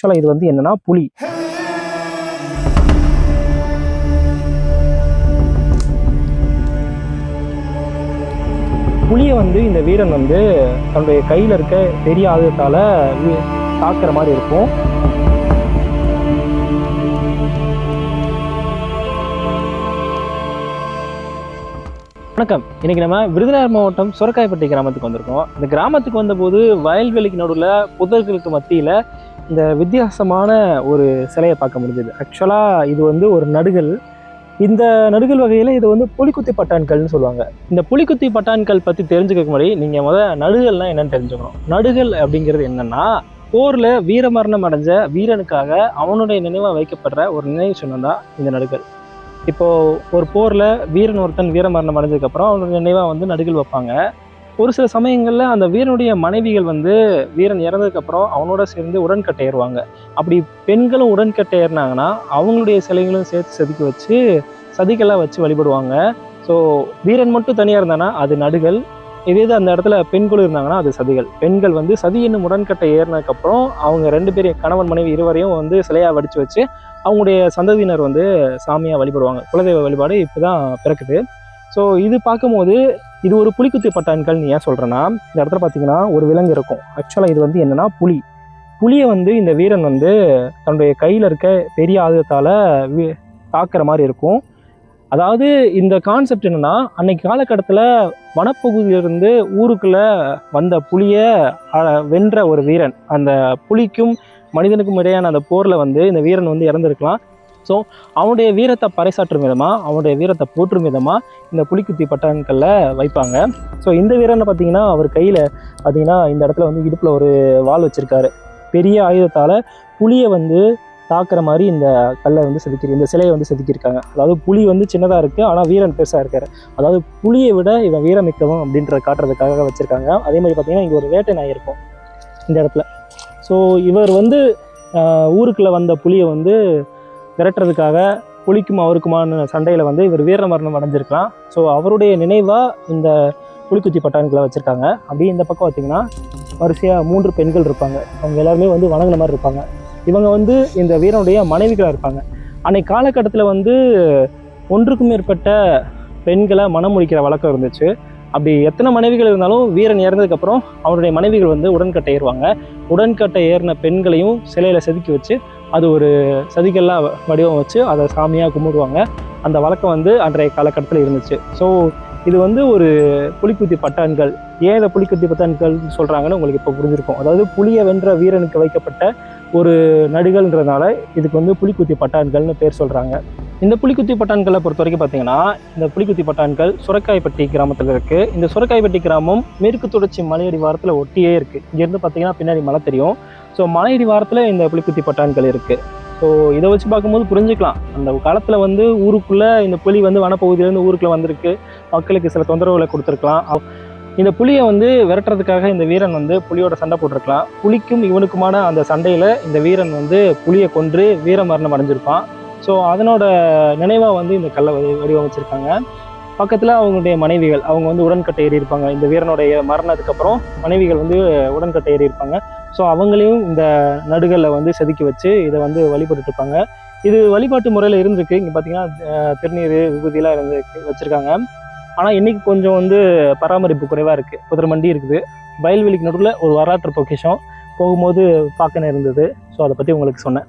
ஆக்சுவலாக இது வந்து என்னன்னா புலி. புலியை வந்து இந்த வீரன் வந்து தன்னுடைய கையில் இருக்க பெரிய ஆயுதத்தால் தாக்குற மாதிரி இருக்கும். வணக்கம். இன்னைக்கு நம்ம விருதுநகர் மாவட்டம் சுரக்காய்பட்டி கிராமத்துக்கு வந்திருக்கோம். இந்த கிராமத்துக்கு வந்தபோது வயல்வெளிக்கு நடுவில் புதர்களுக்கு மத்தியில் இந்த வித்தியாசமான ஒரு சிலையை பார்க்க முடிஞ்சது. ஆக்சுவலாக இது வந்து ஒரு நடுகள். இந்த நடுகள் வகையில் இது வந்து புலிக்குத்தி பட்டான்கள்னு சொல்லுவாங்க. இந்த புலிக்குத்தி பட்டான்கள் பற்றி தெரிஞ்சுக்க முன்னாடி நீங்கள் நடுகள்லாம் என்னன்னு தெரிஞ்சுக்கணும். நடுகள் அப்படிங்கிறது என்னன்னா, போரில் வீரமரணம் அடைஞ்ச வீரனுக்காக அவனுடைய நினைவாக வைக்கப்படுற ஒரு நினைவு சின்னம் தான் இந்த நடுகள். இப்போது ஒரு போரில் வீரன் ஒருத்தன் வீரமரணம் அடைஞ்சதுக்கப்புறம் அவனுடைய நினைவாக வந்து நடுகள் வைப்பாங்க. ஒரு சில சமயங்களில் அந்த வீரனுடைய மனைவிகள் வந்து வீரன் இறந்ததுக்கப்புறம் அவனோட சேர்ந்து உடன்கட்டை ஏறுவாங்க. அப்படி பெண்களும் உடன்கட்டை ஏறினாங்கன்னா அவங்களுடைய சிலைகளும் சேர்த்து செதுக்கி வச்சு சதிகளாக வச்சு வழிபடுவாங்க. ஸோ வீரன் மட்டும் தனியாக இருந்தானா அது நடுகள். இதே இது அந்த இடத்துல பெண்களும் இருந்தாங்கன்னா அது சதிகள். பெண்கள் வந்து சதி என்னும் உடன்கட்டை ஏறினதுக்கப்புறம் அவங்க ரெண்டு பேரையும் கணவன் மனைவி இருவரையும் வந்து சிலையாக வடித்து வச்சு அவங்களுடைய சந்ததியினர் வந்து சாமியாக வழிபடுவாங்க. குலதெய்வ வழிபாடு இப்போ தான் பிறக்குது. ஸோ இது பார்க்கும்போது இது ஒரு புலிக்குத்தி பட்டான்கள்னு ஏன் சொல்கிறேன்னா, இந்த இடத்துல பார்த்தீங்கன்னா ஒரு விலங்கு இருக்கும். ஆக்சுவலாக இது வந்து என்னென்னா புலியை வந்து இந்த வீரன் வந்து தன்னுடைய கையில் இருக்க பெரிய ஆயுதத்தால் தாக்குற மாதிரி இருக்கும். அதாவது இந்த கான்செப்ட் என்னென்னா, அன்னைக்கு காலகட்டத்தில் வனப்பகுதியிலிருந்து ஊருக்குள்ளே வந்த புலியை வென்ற ஒரு வீரன், அந்த புலிக்கும் மனிதனுக்கும் இடையான அந்த போரில் வந்து இந்த வீரன் வந்து இறந்துருக்கலாம். ஸோ அவனுடைய வீரத்தை பறைசாற்றும் விதமாக, அவனுடைய வீரத்தை போற்றும் விதமாக இந்த புலிக்குத்தி பட்டான்களில் வைப்பாங்க. ஸோ இந்த வீரனை பார்த்தீங்கன்னா அவர் கையில் பார்த்தீங்கன்னா இந்த இடத்துல வந்து இடுப்பில் ஒரு வாள் வச்சுருக்காரு. பெரிய ஆயுதத்தால் புலியை வந்து தாக்குற மாதிரி இந்த கல்லை வந்து இந்த சிலையை வந்து செதுக்கியிருக்காங்க. அதாவது புலி வந்து சின்னதாக இருக்குது, ஆனால் வீரன் பெருசாக இருக்கார். அதாவது புலியை விட இவன் வீரமிக்கவன் அப்படின்றத காட்டுறதுக்காக வச்சுருக்காங்க. அதே மாதிரி பார்த்தீங்கன்னா இங்கே ஒரு வேட்டை நாய் இருக்கும் இந்த இடத்துல. ஸோ இவர் வந்து ஊருக்குள்ளே வந்த புலியை வந்து விரட்டுறதுக்காக புலிக்கும் அவருக்குமான சண்டையில் வந்து இவர் வீரமரணம் அடைஞ்சிருக்கலாம். ஸோ அவருடைய நினைவாக இந்த புலிக்குத்தி பட்டான்களை வச்சுருக்காங்க. அப்படியே இந்த பக்கம் பார்த்திங்கன்னா வரிசையாக 3 பெண்கள் இருப்பாங்க. அவங்க எல்லாருமே வந்து வணங்கின மாதிரி இருப்பாங்க. இவங்க வந்து இந்த வீரனுடைய மனைவிகளாக இருப்பாங்க. அன்னைக்கு காலகட்டத்தில் வந்து 1க்கும் மேற்பட்ட பெண்களை மனம் முடிக்கிற வழக்கம் இருந்துச்சு. அப்படி எத்தனை மனைவிகள் இருந்தாலும் வீரன் இறந்ததுக்கப்புறம் அவனுடைய மனைவிகள் வந்து உடன்கட்டை ஏறுவாங்க. உடன்கட்டை ஏறின பெண்களையும் சிலையில் செதுக்கி வச்சு அது ஒரு சதிகள்லாம் வடிவம் வச்சு அதை சாமியாக கும்பிடுவாங்க. அந்த வழக்கம் வந்து அன்றைய காலகட்டத்தில் இருந்துச்சு. ஸோ இது வந்து ஒரு புலிக்குத்தி பட்டான்கள். ஏன் இதை புலிக்குத்தி பட்டான்கள் சொல்கிறாங்கன்னு உங்களுக்கு இப்போ புரிஞ்சிருக்கும். அதாவது புலியை வென்ற வீரனுக்கு வைக்கப்பட்ட ஒரு நடுகள்ன்றதுனால இதுக்கு வந்து புலிக்குத்தி பட்டான்கள்னு பேர் சொல்கிறாங்க. இந்த புலிக்குத்தி பட்டான்களை பொறுத்த வரைக்கும் பார்த்தீங்கன்னா, இந்த புலிக்குத்தி பட்டான்கள் சுரக்காய்பட்டி கிராமத்தில் இருக்குது. இந்த சுரக்காய்பட்டி கிராமம் மேற்கு தொடர்ச்சி மலையடிவாரத்தில் ஒட்டியே இருக்குது. இங்கேருந்து பார்த்தீங்கன்னா பின்னாடி மலை தெரியும். ஸோ மலையடிவாரத்தில் இந்த புலிக்குத்தி பட்டான்கள் இருக்குது. ஸோ இதை வச்சு பார்க்கும்போது புரிஞ்சுக்கலாம், அந்த காலத்தில் வந்து ஊருக்குள்ளே இந்த புலி வந்து வனப்பகுதியிலேருந்து ஊருக்குள்ளே வந்திருக்கு, மக்களுக்கு சில தொந்தரவுகளை கொடுத்துருக்கலாம். இந்த புலியை வந்து விரட்டுறதுக்காக இந்த வீரன் வந்து புலியோட சண்டை போட்டிருக்கலாம். புலிக்கும் இவனுக்குமான அந்த சண்டையில் இந்த வீரன் வந்து புலியை கொன்று வீரமரணம் அடைஞ்சிருப்பான். ஸோ அதனோட நினைவாக வந்து இந்த கல்லை வடிவமைச்சிருக்காங்க. பக்கத்தில் அவங்களுடைய மனைவிகள், அவங்க வந்து உடன்கட்டை ஏறி இருப்பாங்க. இந்த வீரனுடைய மரணத்துக்கு அப்புறம் மனைவிகள் வந்து உடன்கட்டை ஏறி இருப்பாங்க. ஸோ அவங்களையும் இந்த நடுகளில் வந்து செதுக்கி வச்சு இதை வந்து வழிபட்டு இருப்பாங்க. இது வழிபாட்டு முறையில் இருந்திருக்கு. இங்கே பார்த்தீங்கன்னா திருநீர் விபூதியெலாம் வச்சுருக்காங்க. ஆனால் இன்றைக்கி கொஞ்சம் வந்து பராமரிப்பு குறைவாக இருக்குது. புதர் மண்டி இருக்குது. வயல்வெளிக்கு நடுவில் ஒரு வரலாற்று பொக்கிஷம் போகும்போது பார்க்க இருந்தது. ஸோ அதை பற்றி உங்களுக்கு சொன்னேன்.